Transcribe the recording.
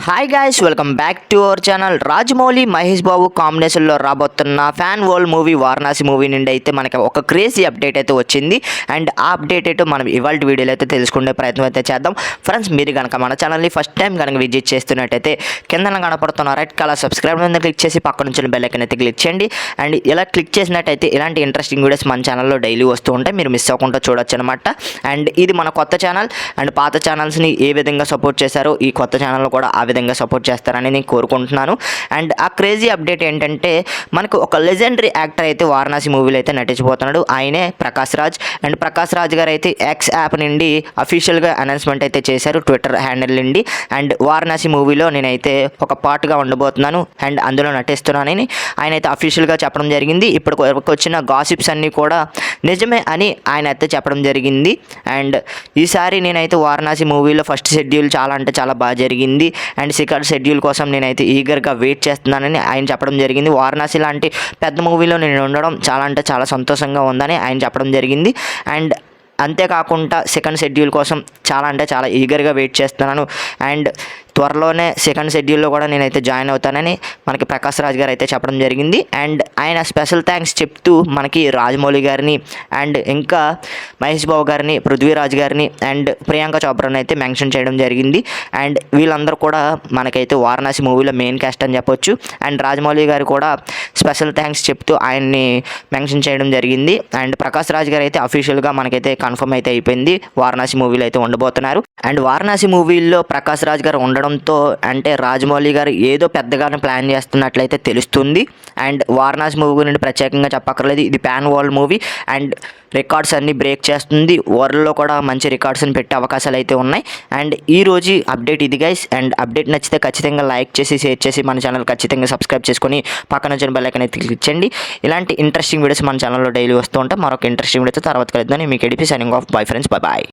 Hi guys, welcome back to our channel. Rajamouli Mahesh Babu కాంబినేషన్లో రాబోతున్న fan world movie Varanasi movie నుండి అయితే మనకి ఒక క్రేజీ అప్డేట్ అయితే వచ్చింది. అండ్ ఆ అప్డేట్ అయితే మనం ఇవాళ వీడియోలో అయితే తెలుసుకునే ప్రయత్నం అయితే చేద్దాం. ఫ్రెండ్స్, మీరు కనుక మన ఛానల్ని ఫస్ట్ టైం కనుక విజిట్ చేస్తున్నట్టయితే కింద కనపడుతున్న రెడ్ కలర్ సబ్స్క్రైబ్ మీద క్లిక్ చేసి పక్కన నుంచి బెల్ ఐకాన్ అయితే క్లిక్ చేయండి. అండ్ ఇలా క్లిక్ చేసినట్టయితే ఇలాంటి ఇంట్రెస్టింగ్ వీడియోస్ మన ఛానల్లో డైలీ వస్తూ ఉంటాయి, మీరు మిస్ అవ్వకుండా చూడొచ్చు అనమాట. అండ్ ఇది మన కొత్త ఛానల్. అండ్ పాత ఛానల్స్ని ఏ విధంగా సపోర్ట్ చేశారో ఈ కొత్త ఛానల్లో కూడా ఆ విధంగా సపోర్ట్ చేస్తారని నేను కోరుకుంటున్నాను. అండ్ ఆ క్రేజీ అప్డేట్ ఏంటంటే, మనకు ఒక లెజెండరీ యాక్టర్ అయితే వారణాసి మూవీలో అయితే నటించబోతున్నాడు. ఆయనే ప్రకాష్ రాజ్. అండ్ ప్రకాష్ రాజ్ గారు అయితే ఎక్స్ యాప్ నుండి అఫీషియల్గా అనౌన్స్మెంట్ అయితే చేశారు, ట్విట్టర్ హ్యాండిల్ నుండి. అండ్ వారణాసి మూవీలో నేనైతే ఒక పార్ట్గా ఉండబోతున్నాను అండ్ అందులో నటిస్తున్నానని ఆయన అయితే అఫీషియల్గా చెప్పడం జరిగింది. ఇప్పుడు వచ్చిన గాసిప్స్ అన్నీ కూడా నిజమే అని ఆయన అయితే చెప్పడం జరిగింది. అండ్ ఈసారి నేనైతే వారణాసి మూవీలో ఫస్ట్ షెడ్యూల్ చాలా అంటే చాలా బాగా జరిగింది. అండ్ సెకండ్ షెడ్యూల్ కోసం నేనైతే ఈగర్గా వెయిట్ చేస్తున్నానని ఆయన చెప్పడం జరిగింది. వారణాసి లాంటి పెద్ద మూవీలో నేను ఉండడం చాలా అంటే చాలా సంతోషంగా ఉందని ఆయన చెప్పడం జరిగింది. అండ్ అంతేకాకుండా సెకండ్ షెడ్యూల్ కోసం చాలా అంటే చాలా ఈగర్గా వెయిట్ చేస్తున్నాను. అండ్ త్వరలోనే సెకండ్ షెడ్యూల్లో కూడా నేనైతే జాయిన్ అవుతానని మనకి ప్రకాష్ రాజ్ గారు అయితే చెప్పడం జరిగింది. అండ్ ఆయన స్పెషల్ థ్యాంక్స్ చెప్తూ మనకి రాజమౌళి గారిని అండ్ ఇంకా మహేష్ బాబు గారిని, పృథ్వీరాజ్ గారిని అండ్ ప్రియాంక చోప్రాని అయితే మెన్షన్ చేయడం జరిగింది. అండ్ వీళ్ళందరూ కూడా మనకైతే వారణాసి మూవీలో మెయిన్ క్యాస్ట్ అని చెప్పొచ్చు. అండ్ రాజమౌళి గారు కూడా స్పెషల్ థ్యాంక్స్ చెప్తూ ఆయన్ని మెన్షన్ చేయడం జరిగింది. అండ్ ప్రకాష్ రాజ్ గారు అయితే అఫీషియల్గా మనకైతే కన్ఫర్మ్ అయితే అయిపోయింది, వారణాసి మూవీలో అయితే ఉండబోతున్నారు. అండ్ వారణాసి మూవీలో ప్రకాష్ రాజ్ గారు ఉండడంతో అంటే రాజమౌళి గారు ఏదో పెద్దగానే ప్లాన్ చేస్తున్నట్లయితే తెలుస్తుంది. అండ్ వారణాసి మూవీ గురించి ప్రత్యేకంగా చెప్పక్కర్లేదు, ఇది pan world movie. And records అన్నీ బ్రేక్ చేస్తుంది, వరల్డ్లో కూడా మంచి రికార్డ్స్ని పెట్టే అవకాశాలు అయితే ఉన్నాయి. అండ్ ఈ రోజు అప్డేట్ ఇది గైస్. అండ్ అప్డేట్ నచ్చితే ఖచ్చితంగా లైక్ చేసి షేర్ చేసి మన ఛానల్ ఖచ్చితంగా సబ్స్క్రైబ్ చేసుకొని పక్కన వచ్చిన బెల్ ఐకాన్ అయితే క్లిక్ చేయండి. ఇలాంటి ఇంట్రెస్టింగ్ వీడియోస్ మన ఛానల్లో డైలీ వస్తూ ఉంటాయి. మరొక ఇంట్రెస్టింగ్ వీడియోతో తర్వాత కలుద్దాం. మీకు ఎడిపి signing off. Bye friends, bye bye.